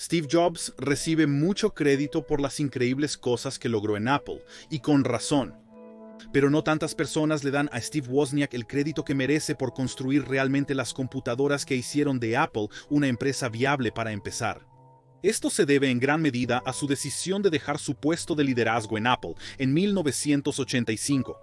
Steve Jobs recibe mucho crédito por las increíbles cosas que logró en Apple, y con razón. Pero no tantas personas le dan a Steve Wozniak el crédito que merece por construir realmente las computadoras que hicieron de Apple una empresa viable para empezar. Esto se debe en gran medida a su decisión de dejar su puesto de liderazgo en Apple en 1985.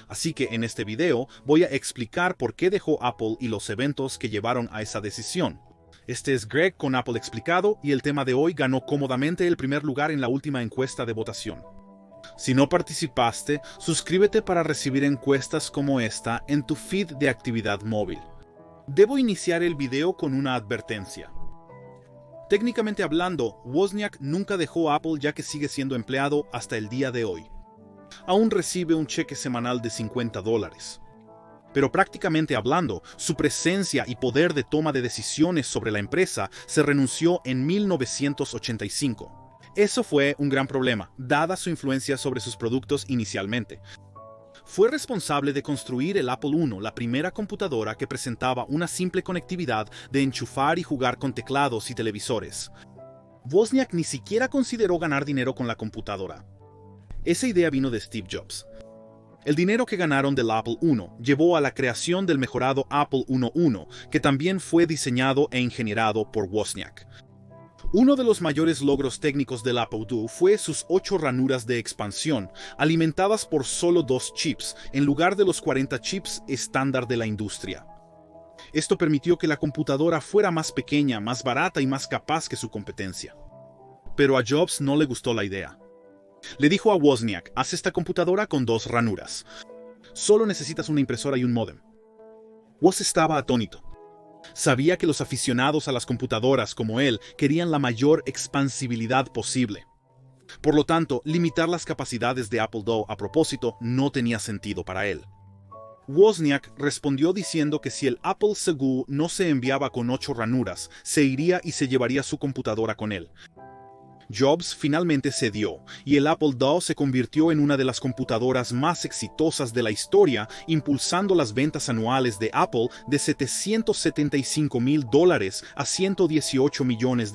Así que en este video voy a explicar por qué dejó Apple y los eventos que llevaron a esa decisión. Este es Greg con Apple Explicado y el tema de hoy ganó cómodamente el primer lugar en la última encuesta de votación. Si no participaste, suscríbete para recibir encuestas como esta en tu feed de actividad móvil. Debo iniciar el video con una advertencia. Técnicamente hablando, Wozniak nunca dejó Apple ya que sigue siendo empleado hasta el día de hoy. Aún recibe un cheque semanal de $50. Pero prácticamente hablando, su presencia y poder de toma de decisiones sobre la empresa se renunció en 1985. Eso fue un gran problema, dada su influencia sobre sus productos inicialmente. Fue responsable de construir el Apple I, la primera computadora que presentaba una simple conectividad de enchufar y jugar con teclados y televisores. Wozniak ni siquiera consideró ganar dinero con la computadora. Esa idea vino de Steve Jobs. El dinero que ganaron del Apple I llevó a la creación del mejorado Apple I, que también fue diseñado e ingenierado por Wozniak. Uno de los mayores logros técnicos del Apple II fue sus 8 ranuras de expansión, alimentadas por solo 2 chips, en lugar de los 40 chips estándar de la industria. Esto permitió que la computadora fuera más pequeña, más barata y más capaz que su competencia. Pero a Jobs no le gustó la idea. Le dijo a Wozniak, haz esta computadora con 2 ranuras. Solo necesitas una impresora y un módem. Woz estaba atónito. Sabía que los aficionados a las computadoras como él querían la mayor expansibilidad posible. Por lo tanto, limitar las capacidades de Apple II a propósito no tenía sentido para él. Wozniak respondió diciendo que si el Apple II no se enviaba con 8 ranuras, se iría y se llevaría su computadora con él. Jobs finalmente cedió, y el Apple II se convirtió en una de las computadoras más exitosas de la historia, impulsando las ventas anuales de Apple de $775,000 a $118 millones.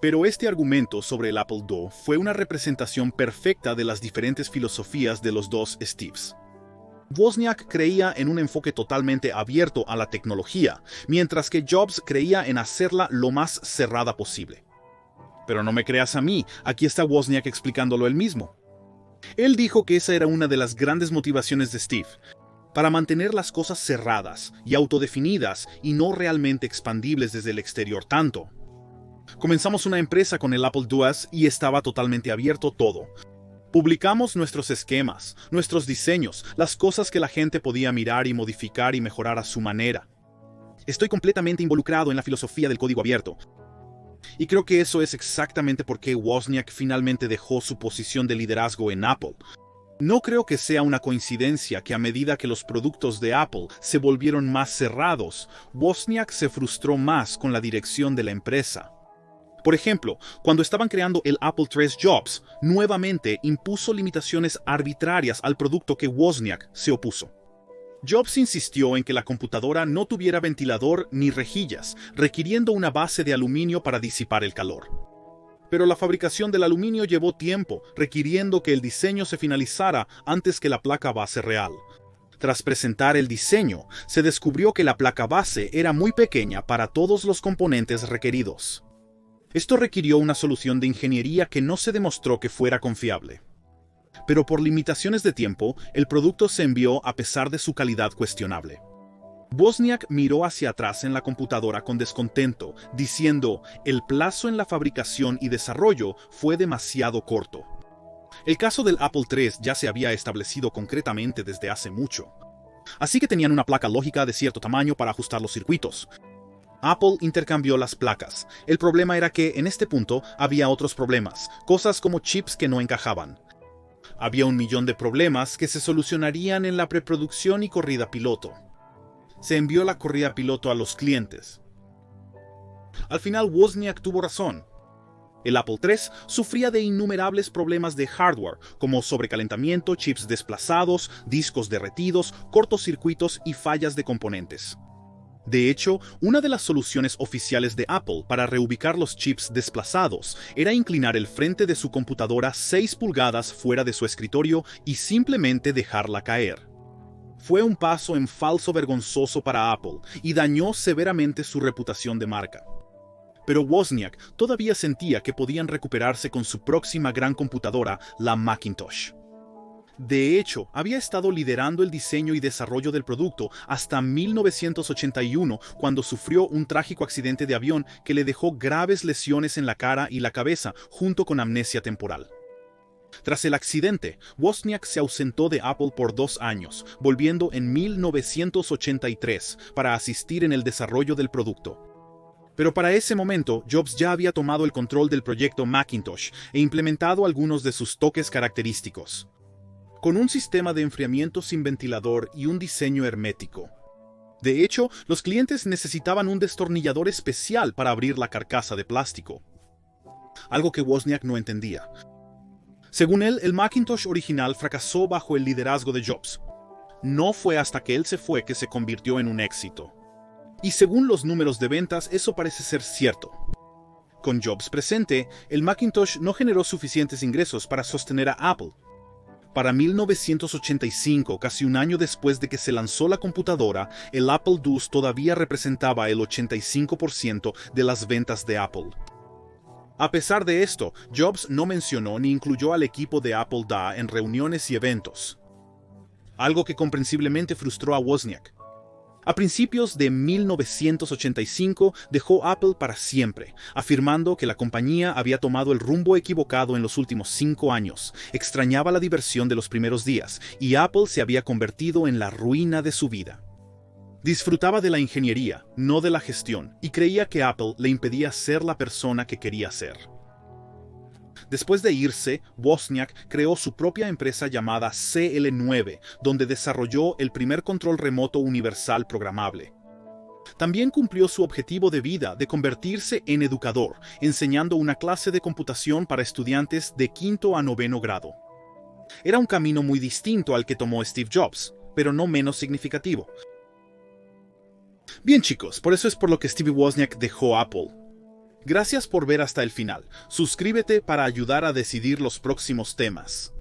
Pero este argumento sobre el Apple II fue una representación perfecta de las diferentes filosofías de los dos Steves. Wozniak creía en un enfoque totalmente abierto a la tecnología, mientras que Jobs creía en hacerla lo más cerrada posible. Pero no me creas a mí, aquí está Wozniak explicándolo él mismo. Él dijo que esa era una de las grandes motivaciones de Steve, para mantener las cosas cerradas y autodefinidas y no realmente expandibles desde el exterior tanto. Comenzamos una empresa con el Apple II y estaba totalmente abierto todo. Publicamos nuestros esquemas, nuestros diseños, las cosas que la gente podía mirar y modificar y mejorar a su manera. Estoy completamente involucrado en la filosofía del código abierto. Y creo que eso es exactamente por qué Wozniak finalmente dejó su posición de liderazgo en Apple. No creo que sea una coincidencia que a medida que los productos de Apple se volvieron más cerrados, Wozniak se frustró más con la dirección de la empresa. Por ejemplo, cuando estaban creando el Apple III, Jobs nuevamente impuso limitaciones arbitrarias al producto que Wozniak se opuso. Jobs insistió en que la computadora no tuviera ventilador ni rejillas, requiriendo una base de aluminio para disipar el calor. Pero la fabricación del aluminio llevó tiempo, requiriendo que el diseño se finalizara antes que la placa base real. Tras presentar el diseño, se descubrió que la placa base era muy pequeña para todos los componentes requeridos. Esto requirió una solución de ingeniería que no se demostró que fuera confiable. Pero por limitaciones de tiempo, el producto se envió a pesar de su calidad cuestionable. Wozniak miró hacia atrás en la computadora con descontento, diciendo, el plazo en la fabricación y desarrollo fue demasiado corto. El caso del Apple III ya se había establecido concretamente desde hace mucho. Así que tenían una placa lógica de cierto tamaño para ajustar los circuitos. Apple intercambió las placas. El problema era que, en este punto, había otros problemas, cosas como chips que no encajaban. Había 1 millón de problemas que se solucionarían en la preproducción y corrida piloto. Se envió la corrida piloto a los clientes. Al final Wozniak tuvo razón. El Apple III sufría de innumerables problemas de hardware, como sobrecalentamiento, chips desplazados, discos derretidos, cortocircuitos y fallas de componentes. De hecho, una de las soluciones oficiales de Apple para reubicar los chips desplazados era inclinar el frente de su computadora 6 pulgadas fuera de su escritorio y simplemente dejarla caer. Fue un paso en falso vergonzoso para Apple y dañó severamente su reputación de marca. Pero Wozniak todavía sentía que podían recuperarse con su próxima gran computadora, la Macintosh. De hecho, había estado liderando el diseño y desarrollo del producto hasta 1981, cuando sufrió un trágico accidente de avión que le dejó graves lesiones en la cara y la cabeza, junto con amnesia temporal. Tras el accidente, Wozniak se ausentó de Apple por 2 años, volviendo en 1983 para asistir en el desarrollo del producto. Pero para ese momento, Jobs ya había tomado el control del proyecto Macintosh e implementado algunos de sus toques característicos. Con un sistema de enfriamiento sin ventilador y un diseño hermético. De hecho, los clientes necesitaban un destornillador especial para abrir la carcasa de plástico. Algo que Wozniak no entendía. Según él, el Macintosh original fracasó bajo el liderazgo de Jobs. No fue hasta que él se fue que se convirtió en un éxito. Y según los números de ventas, eso parece ser cierto. Con Jobs presente, el Macintosh no generó suficientes ingresos para sostener a Apple. Para 1985, casi un año después de que se lanzó la computadora, el Apple II todavía representaba el 85% de las ventas de Apple. A pesar de esto, Jobs no mencionó ni incluyó al equipo de Apple II en reuniones y eventos. Algo que comprensiblemente frustró a Wozniak. A principios de 1985 dejó Apple para siempre, afirmando que la compañía había tomado el rumbo equivocado en los últimos 5 años, extrañaba la diversión de los primeros días, y Apple se había convertido en la ruina de su vida. Disfrutaba de la ingeniería, no de la gestión, y creía que Apple le impedía ser la persona que quería ser. Después de irse, Wozniak creó su propia empresa llamada CL9, donde desarrolló el primer control remoto universal programable. También cumplió su objetivo de vida de convertirse en educador, enseñando una clase de computación para estudiantes de 5º a 9º grado. Era un camino muy distinto al que tomó Steve Jobs, pero no menos significativo. Bien chicos, por eso es por lo que Steve Wozniak dejó Apple. Gracias por ver hasta el final. Suscríbete para ayudar a decidir los próximos temas.